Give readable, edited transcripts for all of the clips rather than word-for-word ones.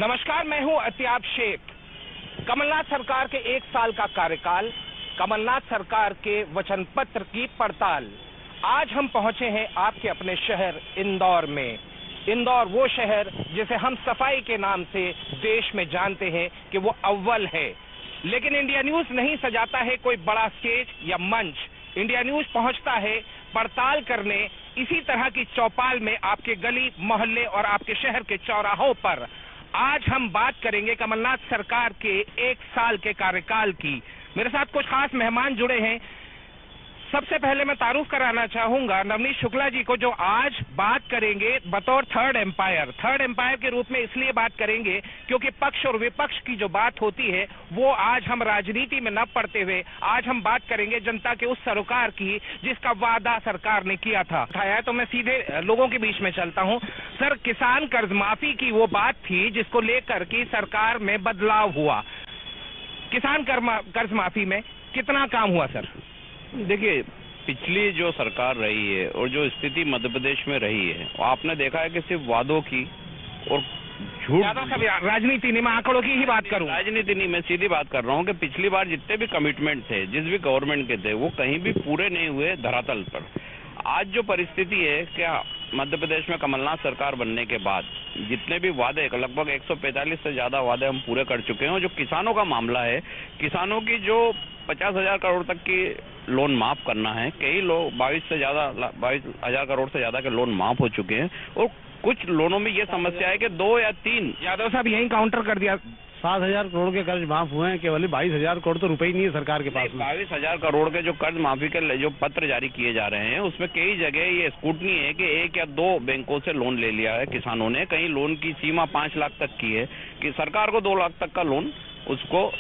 नमस्कार, मैं हूं अतियाब शेख। कमलनाथ सरकार के 1 साल का कार्यकाल, कमलनाथ सरकार के वचन पत्र की पड़ताल। आज हम पहुंचे हैं आपके अपने शहर इंदौर में। इंदौर वो शहर जिसे हम सफाई के नाम से देश में जानते हैं कि वो अव्वल है। लेकिन इंडिया न्यूज नहीं सजाता है कोई बड़ा स्टेज या मंच। इंडिया न्यूज पहुंचता है पड़ताल करने इसी तरह की चौपाल में, आपके गली मोहल्ले और आपके शहर के चौराहों पर। आज हम बात करेंगे कमलनाथ सरकार के 1 साल के कार्यकाल की। मेरे साथ कुछ खास मेहमान जुड़े हैं। सबसे पहले मैं तारुफ कराना चाहूंगा नवनीत शुक्ला जी को, जो आज बात करेंगे बतौर थर्ड एम्पायर के रूप में। इसलिए बात करेंगे क्योंकि पक्ष और विपक्ष की जो बात होती है वो आज हम राजनीति में न पड़ते हुए आज हम बात करेंगे जनता के उस सरोकार की जिसका वादा सरकार ने किया था। तो मैं सीधे लोगों के बीच में चलता हूं। सर, किसान कर्ज माफी की वो बात थी जिसको लेकर की सरकार में बदलाव हुआ। किसान कर्ज माफी में कितना काम हुआ सर? देखिए, पिछली जो सरकार रही है और जो स्थिति मध्य प्रदेश में रही है, आपने देखा है कि सिर्फ वादों की और झूठ। राजनीति नहीं, मैं आंकड़ों की ही बात करूं। राजनीति नहीं, मैं सीधी बात कर रहा हूं कि पिछली बार जितने भी कमिटमेंट थे जिस भी गवर्नमेंट के थे वो कहीं भी पूरे नहीं हुए धरातल पर। आज जो परिस्थिति है कि मध्य प्रदेश में कमलनाथ सरकार बनने के बाद जितने भी वादे, लगभग 145 से ज्यादा वादे हम पूरे कर चुके हैं। जो किसानों का मामला है, किसानों की जो 50,000 करोड़ तक की लोन माफ करना है, कई लोग 22,000 करोड़ से ज्यादा के लोन माफ हो चुके हैं। और कुछ लोनों में ये समस्या है कि 2 या 3। यादव साहब यही काउंटर कर दिया। 7,000 करोड़ के कर्ज माफ हुए हैं, केवल 22,000 करोड़ तो रुपए ही नहीं है सरकार के पास में। 22,000 करोड़ के जो कर्ज माफी के जो पत्र जारी किए जा रहे हैं उसमें कई जगह ये स्कूटनी है कि 1 या 2 बैंकों से लोन ले लिया है किसानों ने। कहीं लोन की सीमा 5 लाख तक की है कि सरकार को 2 लाख तक का लोन उसको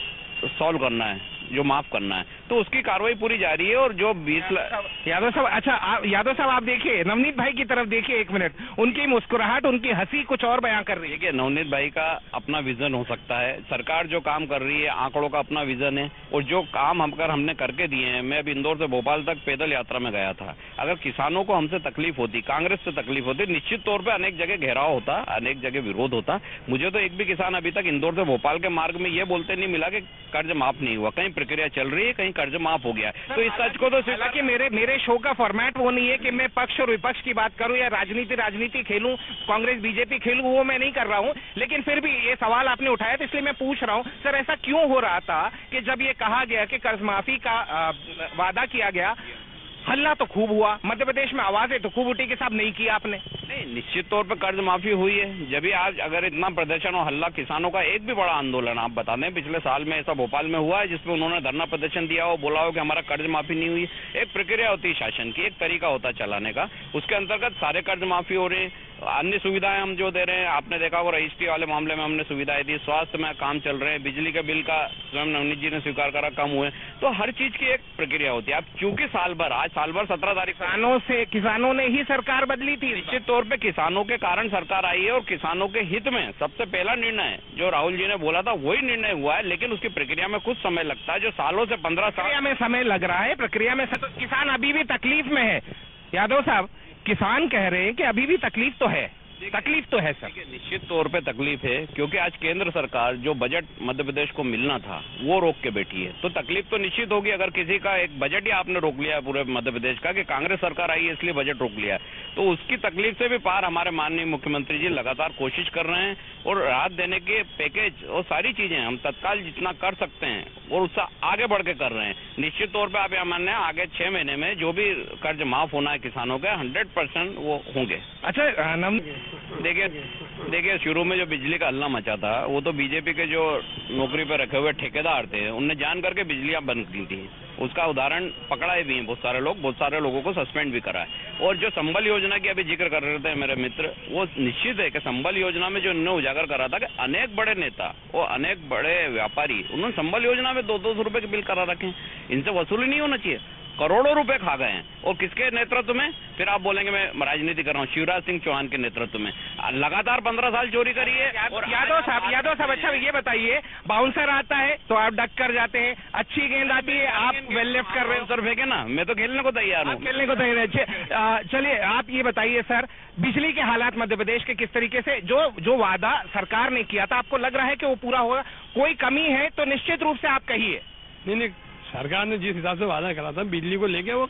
सॉल्व करना है, जो माफ करना है, तो उसकी कार्रवाई पूरी जारी है। और जो 20 लाख यादव साहब, अच्छा यादव साहब आप देखिए, नवनीत भाई की तरफ देखिए 1 मिनट। उनकी मुस्कुराहट, उनकी हंसी कुछ और बयां कर रही है। देखिए, नवनीत भाई का अपना विजन हो सकता है, सरकार जो काम कर रही है आंकड़ों का अपना विजन है और जो काम हमने करके दिए हैं। मैं अब इंदौर से भोपाल तक पैदल यात्रा में गया था। अगर किसानों को हमसे तकलीफ होती, कांग्रेस से तकलीफ होती, निश्चित तौर पर अनेक जगह घेराव होता, अनेक जगह विरोध होता। मुझे तो एक भी किसान अभी तक इंदौर से भोपाल के मार्ग में ये बोलते नहीं मिला कि कर्ज माफ नहीं हुआ। कहीं प्रक्रिया चल रही है, कहीं कर्ज माफ हो गया। तो इस सच को तो हालांकि मेरे शो का फॉर्मेट वो नहीं है कि मैं पक्ष और विपक्ष की बात करूं या राजनीति खेलूं, कांग्रेस बीजेपी खेलूं, वो मैं नहीं कर रहा हूं। लेकिन फिर भी ये सवाल आपने उठाया तो इसलिए मैं पूछ रहा हूं। सर, ऐसा क्यों हो रहा था कि जब ये कहा गया कि कर्ज माफी का वादा किया गया, हल्ला तो खूब हुआ, मध्य प्रदेश में आवाजें तो खूब उठी कि साहब नहीं किया आपने? नहीं, निश्चित तौर पर कर्ज माफी हुई है। जब भी आज अगर इतना प्रदर्शन और हल्ला, किसानों का एक भी बड़ा आंदोलन आप बता दें, पिछले साल में ऐसा भोपाल में हुआ है जिसमें उन्होंने धरना प्रदर्शन दिया हो, बोला हो कि हमारा कर्ज माफी नहीं हुई। एक प्रक्रिया होती है शासन की, एक तरीका होता है चलाने का, उसके अंतर्गत सारे कर्ज माफी हो रहे हैं। अन्य सुविधाएं हम जो दे रहे हैं, आपने देखा होगा रजिस्ट्री वाले मामले में हमने सुविधाएं दी, स्वास्थ्य में काम चल रहे हैं, बिजली के बिल का स्वयं नवनीत जी ने स्वीकार करा कम हुए। तो हर चीज की एक प्रक्रिया होती है। अब चूंकि साल भर 17 तारीख किसानों ने ही सरकार बदली थी। निश्चित तौर पे किसानों के कारण सरकार आई है और किसानों के हित में सबसे पहला निर्णय जो राहुल जी ने बोला था वही निर्णय हुआ है। लेकिन उसकी प्रक्रिया में कुछ समय लगता है, जो सालों से 15 साल में समय लग रहा है। प्रक्रिया में किसान अभी भी तकलीफ में है। यादव साहब, किसान कह रहे हैं कि अभी भी तकलीफ तो है सर। निश्चित तौर पे तकलीफ है, क्योंकि आज केंद्र सरकार जो बजट मध्य प्रदेश को मिलना था वो रोक के बैठी है। तो तकलीफ तो निश्चित होगी। अगर किसी का एक बजट ही आपने रोक लिया है पूरे मध्य प्रदेश का कि कांग्रेस सरकार आई है इसलिए बजट रोक लिया है, तो उसकी तकलीफ से भी पार हमारे माननीय मुख्यमंत्री जी लगातार कोशिश कर रहे हैं और राहत देने के पैकेज और सारी चीजें हम तत्काल जितना कर सकते हैं और उससे आगे बढ़ के कर रहे हैं। निश्चित तौर पर आप यह मानना है आगे 6 महीने में जो भी कर्ज माफ होना है किसानों के 100% वो होंगे। अच्छा, देखिए शुरू में जो बिजली का हल्ला मचा था वो तो बीजेपी के जो नौकरी पर रखे हुए ठेकेदार थे उनने जान करके बिजलियां बंद की थी। उसका उदाहरण पकड़ाए भी हैं बहुत सारे लोगों को सस्पेंड भी करा है। और जो संबल योजना की अभी जिक्र कर रहे थे मेरे मित्र, वो निश्चित है कि संबल योजना में जो इन्होंने उजागर करा था कि अनेक बड़े नेता और अनेक बड़े व्यापारी उन्होंने संबल योजना में 200 रुपए के बिल करा रखे हैं। इनसे वसूली नहीं होना चाहिए। करोड़ों रुपए खा गए हैं। और किसके नेतृत्व में? फिर आप बोलेंगे मैं राजनीति कर रहा हूँ। शिवराज सिंह चौहान के नेतृत्व में लगातार 15 साल चोरी करी है। और यादव साहब अच्छा ये बताइए, बाउंसर आता है तो आप डक कर जाते हैं, अच्छी गेंद आती है आप वेल लेफ्ट कर रहे हो। सर फेंके ना, मैं तो खेलने को तैयार हूँ। खेलने को तैयार है। चलिए आप ये बताइए सर, बिजली के हालात मध्य प्रदेश के किस तरीके से, जो वादा सरकार ने किया था आपको लग रहा है कि वो पूरा होगा? कोई कमी है तो निश्चित रूप से आप कहिए। नहीं, सरकार ने जिस हिसाब से वादा करा था बिजली को लेके, वो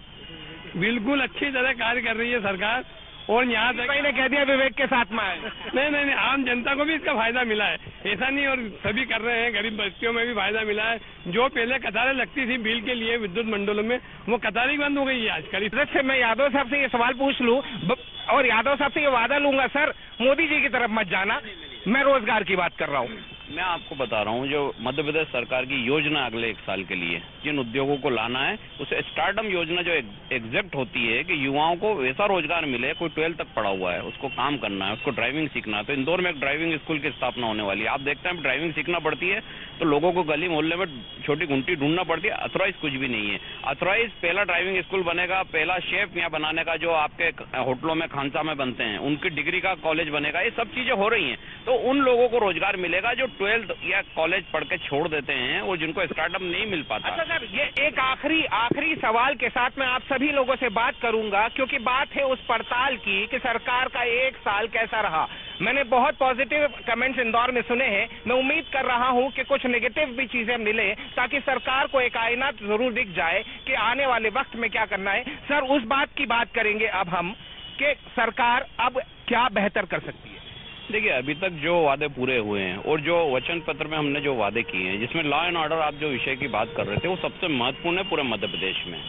बिल्कुल अच्छी तरह कार्य कर रही है सरकार। और यहाँ तक मैंने कह दिया विवेक के साथ में नहीं, आम जनता को भी इसका फायदा मिला है, ऐसा नहीं। और सभी कर रहे हैं, गरीब बस्तियों में भी फायदा मिला है। जो पहले कतारें लगती थी बिल के लिए विद्युत मंडलों में, वो कतारें बंद हो गई है आजकल। से मैं यादव साहब से ये सवाल पूछ लूं और यादव साहब से ये वादा लूंगा, सर मोदी जी की तरफ मत जाना, मैं रोजगार की बात कर रहा हूँ। मैं आपको बता रहा हूँ, जो मध्य प्रदेश सरकार की योजना अगले 1 साल के लिए जिन उद्योगों को लाना है, उसे स्टार्टअप योजना जो एग्जैक्ट होती है कि युवाओं को वैसा रोजगार मिले। कोई 12 तक पढ़ा हुआ है, उसको काम करना है, उसको ड्राइविंग सीखना है, तो इंदौर में एक ड्राइविंग स्कूल की स्थापना होने वाली है। आप देखते हैं ड्राइविंग सीखना पड़ती है तो लोगों को गली मोहल्ले में छोटी गुंटी ढूंढना पड़ती है, अथॉराइज कुछ भी नहीं है। अथॉराइज पहला ड्राइविंग स्कूल बनेगा, पहला शेफ यहाँ बनाने का जो आपके होटलों में खानसा में बनते हैं उनकी डिग्री का कॉलेज बनेगा। ये सब चीजें हो रही हैं, तो उन लोगों को रोजगार मिलेगा जो 12 या कॉलेज पढ़ के छोड़ देते हैं और जिनको स्टार्टअप नहीं मिल पाता। अच्छा सर, ये एक आखिरी सवाल के साथ मैं आप सभी लोगों से बात करूंगा, क्योंकि बात है उस पड़ताल की कि सरकार का 1 साल कैसा रहा। मैंने बहुत पॉजिटिव कमेंट्स इंदौर में सुने हैं, मैं उम्मीद कर रहा हूं कि कुछ नेगेटिव भी चीजें मिले ताकि सरकार को एक आईना जरूर दिख जाए कि आने वाले वक्त में क्या करना है। सर उस बात की बात करेंगे अब हम कि सरकार अब क्या बेहतर कर सकती है। देखिए, अभी तक जो वादे पूरे हुए हैं और जो वचन पत्र में हमने जो वादे किए हैं, जिसमें लॉ एंड ऑर्डर आप जो विषय की बात कर रहे थे, वो सबसे महत्वपूर्ण है पूरे मध्य प्रदेश में।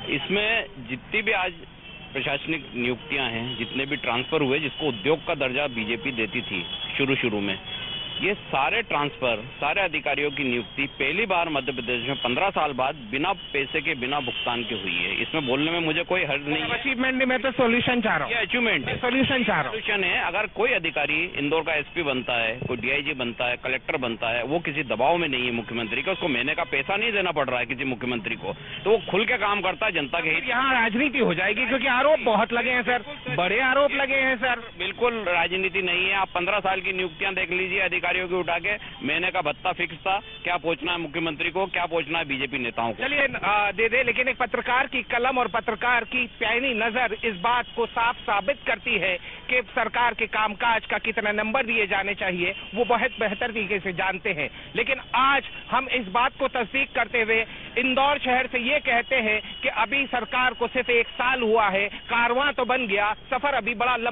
इसमें जितनी भी आज प्रशासनिक नियुक्तियां हैं, जितने भी ट्रांसफर हुए, जिसको उद्योग का दर्जा बीजेपी देती थी शुरू में, ये सारे ट्रांसफर, सारे अधिकारियों की नियुक्ति पहली बार मध्य प्रदेश में 15 साल बाद बिना पैसे के, बिना भुगतान के हुई है। इसमें बोलने में मुझे कोई हर्ज नहीं है। अचीवमेंट नहीं, मैं तो सोल्यूशन चाह रहा हूँ। ये अचीवमेंट है, सोल्यूशन चाह रहा हूँ। सोल्यूशन है। अगर कोई अधिकारी इंदौर का एसपी बनता है, कोई डीआईजी बनता है, कलेक्टर बनता है, वो किसी दबाव में नहीं है मुख्यमंत्री का, उसको महीने का पैसा नहीं देना पड़ रहा है किसी मुख्यमंत्री को, तो वो खुल के काम करता है जनता के हित। यहाँ राजनीति हो जाएगी क्योंकि आरोप बहुत लगे हैं सर, बड़े आरोप लगे हैं सर। बिल्कुल राजनीति नहीं है। आप 15 साल की नियुक्तियां देख लीजिए अधिकारियों की उठा के, महीने का भत्ता फिक्स था। क्या पहुंचना है मुख्यमंत्री को, क्या पहुंचना है बीजेपी नेताओं को? चलिए दे दे, लेकिन एक पत्रकार की कलम और पत्रकार की पैनी नजर इस बात को साफ साबित करती है कि सरकार के कामकाज का कितना नंबर दिए जाने चाहिए वो बहुत बेहतर तरीके से जानते हैं। लेकिन आज हम इस बात को तस्दीक करते हुए इंदौर शहर से ये कहते हैं कि अभी सरकार को सिर्फ 1 साल हुआ है, कारवां तो बन गया, सफर अभी बड़ा लंबा